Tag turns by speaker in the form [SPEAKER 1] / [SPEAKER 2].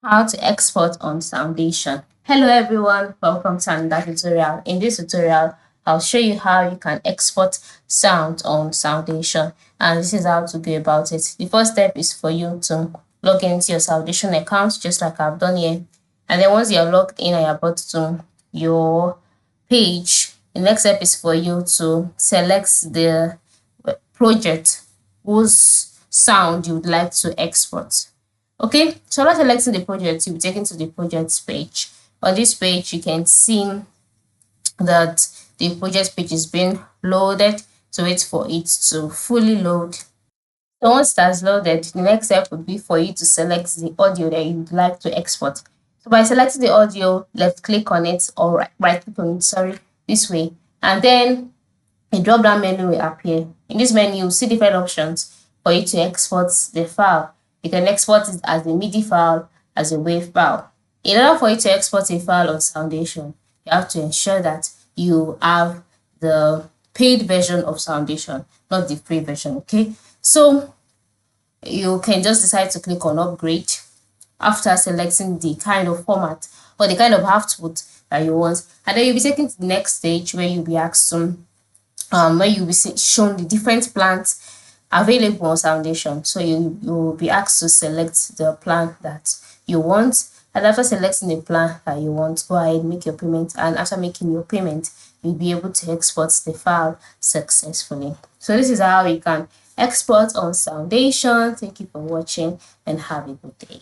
[SPEAKER 1] How to export on Soundation. Hello everyone, welcome to another tutorial. In this tutorial, I'll show you how you can export sound on Soundation, and this is how to go about it. The first step is for you to log into your Soundation account, just like I've done here. And then once you're logged in and you're about to your page, the next step is for you to select the project whose sound you would like to export. Okay, so after selecting the project, you'll be taken to the projects page. On this page, you can see that the project page is being loaded, so wait for it to fully load. So once that's loaded, the next step would be for you to select the audio that you'd like to export. So by selecting the audio, left click on it or right click on it, sorry, this way, and then a drop down menu will appear. In this menu, you'll see different options for you to export the file. You can export it as a MIDI file, as a WAV file. In order for you to export a file on Soundation, you have to ensure that you have the paid version of Soundation, not the free version, okay? So you can just decide to click on upgrade after selecting the kind of format or the kind of output that you want, and then you'll be taken to the next stage where you'll be asked to where you'll be shown the different plans available on Soundation. So you will be asked to select the plan that you want, and after selecting the plan that you want, go ahead, make your payment, and after making your payment, you'll be able to export the file successfully. So this is how you can export on Soundation. Thank you for watching and have a good day.